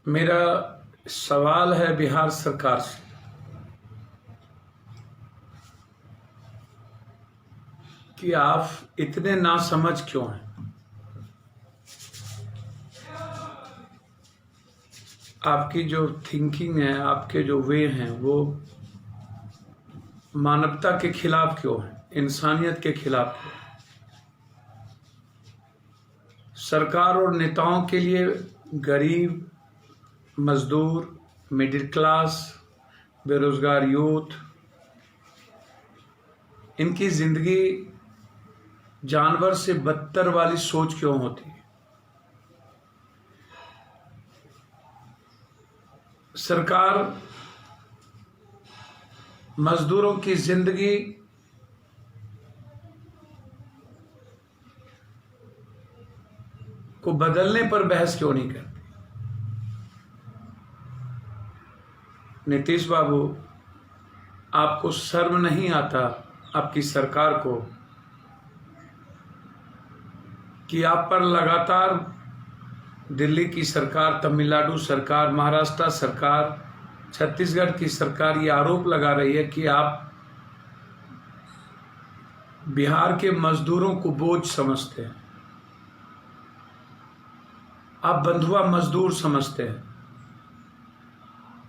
मेरा सवाल है बिहार सरकार से कि आप इतने नासमझ क्यों हैं। आपकी जो थिंकिंग है, आपके जो वे हैं, वो मानवता के खिलाफ क्यों है, इंसानियत के खिलाफ क्यों है? सरकार और नेताओं के लिए गरीब, मजदूर, मिडिल क्लास, बेरोजगार यूथ, इनकी जिंदगी जानवर से बदतर वाली सोच क्यों होती है? सरकार मजदूरों की जिंदगी को बदलने पर बहस क्यों नहीं करती? नीतीश बाबू, आपको शर्म नहीं आता आपकी सरकार को कि आप पर लगातार दिल्ली की सरकार, तमिलनाडु सरकार, महाराष्ट्र सरकार, छत्तीसगढ़ की सरकार ये आरोप लगा रही है कि आप बिहार के मजदूरों को बोझ समझते हैं, आप बंधुआ मजदूर समझते हैं।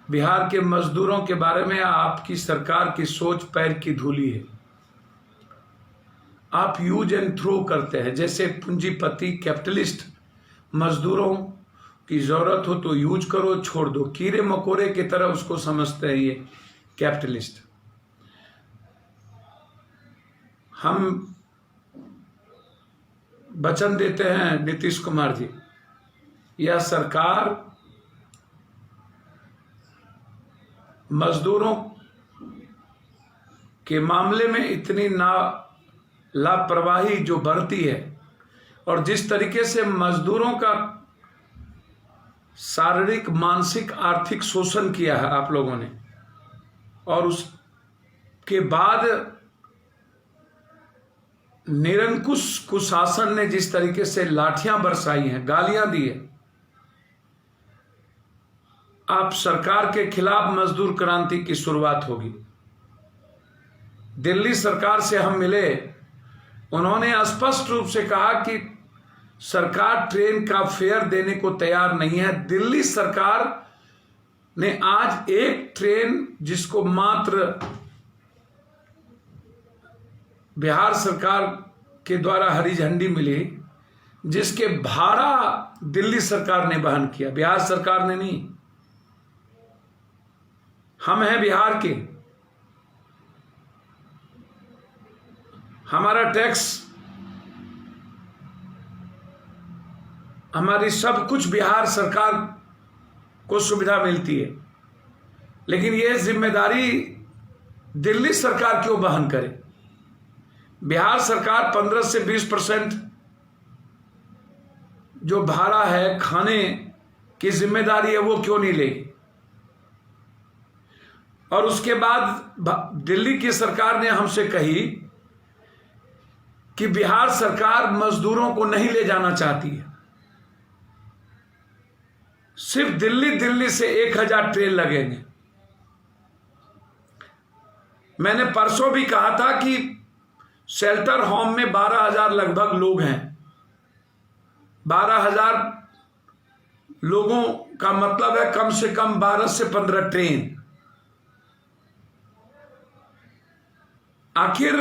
बिहार के मजदूरों के बारे में आपकी सरकार की सोच पैर की धूली है। आप यूज एंड थ्रो करते हैं, जैसे पूंजीपति कैपिटलिस्ट मजदूरों की जरूरत हो तो यूज करो, छोड़ दो, कीड़े मकोड़े की तरह उसको समझते हैं ये कैपिटलिस्ट। हम वचन देते हैं नीतीश कुमार जी, यह सरकार मजदूरों के मामले में इतनी लापरवाही जो बरती है और जिस तरीके से मजदूरों का शारीरिक, मानसिक, आर्थिक शोषण किया है आप लोगों ने, और उसके बाद निरंकुश कुशासन ने जिस तरीके से लाठियां बरसाई हैं, गालियां दी है, आप सरकार के खिलाफ मजदूर क्रांति की शुरुआत होगी। दिल्ली सरकार से हम मिले, उन्होंने स्पष्ट रूप से कहा कि सरकार ट्रेन का फेयर देने को तैयार नहीं है। दिल्ली सरकार ने आज एक ट्रेन जिसको मात्र बिहार सरकार के द्वारा हरी झंडी मिली, जिसके भाड़ा दिल्ली सरकार ने वहन किया, बिहार सरकार ने नहीं। हम हैं बिहार के, हमारा टैक्स, हमारी सब कुछ बिहार सरकार को सुविधा मिलती है, लेकिन यह जिम्मेदारी दिल्ली सरकार क्यों वहन करे? बिहार सरकार 15 से 20% जो भाड़ा है, खाने की जिम्मेदारी है, वो क्यों नहीं लेगी? और उसके बाद दिल्ली की सरकार ने हमसे कही कि बिहार सरकार मजदूरों को नहीं ले जाना चाहती है। सिर्फ दिल्ली से 1000 ट्रेन लगेंगे। मैंने परसों भी कहा था कि शेल्टर होम में 12,000 लगभग लोग हैं। 12,000 लोगों का मतलब है कम से कम 12 से 15 ट्रेन। आखिर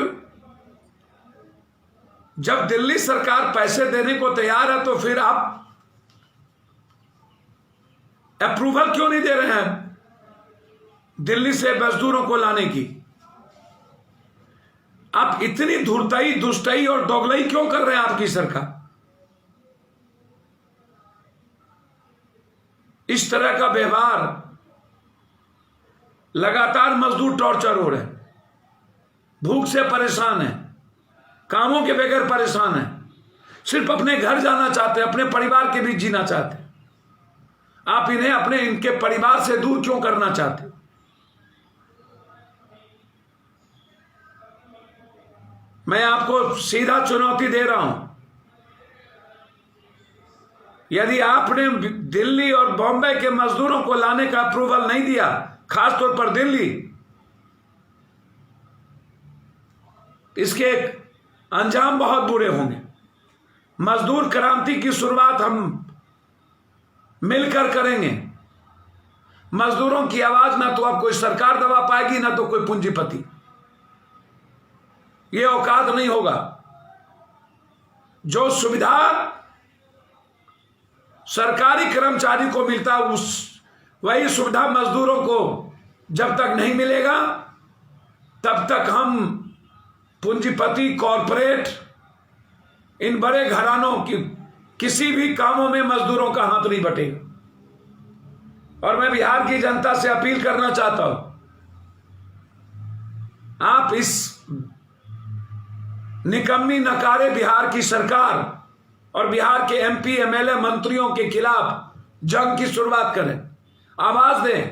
जब दिल्ली सरकार पैसे देने को तैयार है तो फिर आप अप्रूवल क्यों नहीं दे रहे हैं दिल्ली से मजदूरों को लाने की? आप इतनी धूर्तई, दुष्टई और दोगलई क्यों कर रहे हैं आपकी सरकार? इस तरह का व्यवहार, लगातार मजदूर टॉर्चर हो रहे हैं, भूख से परेशान है, कामों के बगैर परेशान है, सिर्फ अपने घर जाना चाहते हैं, अपने परिवार के बीच जीना चाहते हैं। आप इन्हें इनके परिवार से दूर क्यों करना चाहते? मैं आपको सीधा चुनौती दे रहा हूं, यदि आपने दिल्ली और बॉम्बे के मजदूरों को लाने का अप्रूवल नहीं दिया, खासतौर पर दिल्ली, इसके अंजाम बहुत बुरे होंगे। मजदूर क्रांति की शुरुआत हम मिलकर करेंगे। मजदूरों की आवाज ना तो अब कोई सरकार दबा पाएगी, ना तो कोई पूंजीपति। ये औकात नहीं होगा। जो सुविधा सरकारी कर्मचारी को मिलता है, वही सुविधा मजदूरों को जब तक नहीं मिलेगा, तब तक हम पूंजीपति, कॉरपोरेट, इन बड़े घरानों की किसी भी कामों में मजदूरों का हाथ नहीं बटेगा। और मैं बिहार की जनता से अपील करना चाहता हूं, आप इस निकम्मी नकारे बिहार की सरकार और बिहार के एमपी, एमएलए, मंत्रियों के खिलाफ जंग की शुरुआत करें। आवाज दें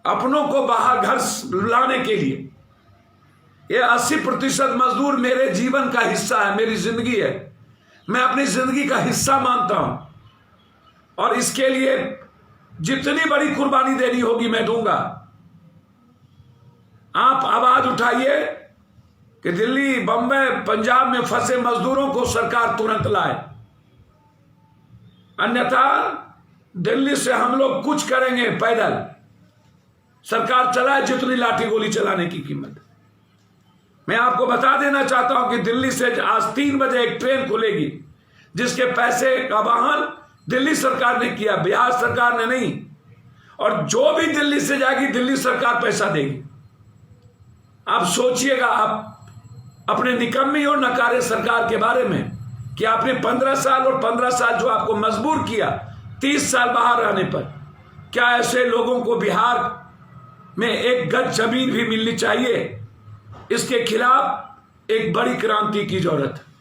अपनों को बाहर घर लाने के लिए। ये 80% मजदूर मेरे जीवन का हिस्सा है, मेरी जिंदगी है। मैं अपनी जिंदगी का हिस्सा मानता हूं और इसके लिए जितनी बड़ी कुर्बानी देनी होगी मैं दूंगा। आप आवाज उठाइए कि दिल्ली, बंबई, पंजाब में फंसे मजदूरों को सरकार तुरंत लाए, अन्यथा दिल्ली से हम लोग कुछ करेंगे पैदल। सरकार चलाए जितनी लाठी गोली चलाने की कीमत। मैं आपको बता देना चाहता हूं कि दिल्ली से आज 3 बजे एक ट्रेन खुलेगी, जिसके पैसे का वाहन दिल्ली सरकार ने किया, बिहार सरकार ने नहीं। और जो भी दिल्ली से जाएगी, दिल्ली सरकार पैसा देगी। आप सोचिएगा आप अपने निकम्मी और नकारे सरकार के बारे में कि आपने 15 साल और 15 साल जो आपको मजबूर किया 30 साल बाहर रहने पर, क्या ऐसे लोगों को बिहार में एक गज जमीन भी मिलनी चाहिए? इसके खिलाफ एक बड़ी क्रांति की जरूरत है।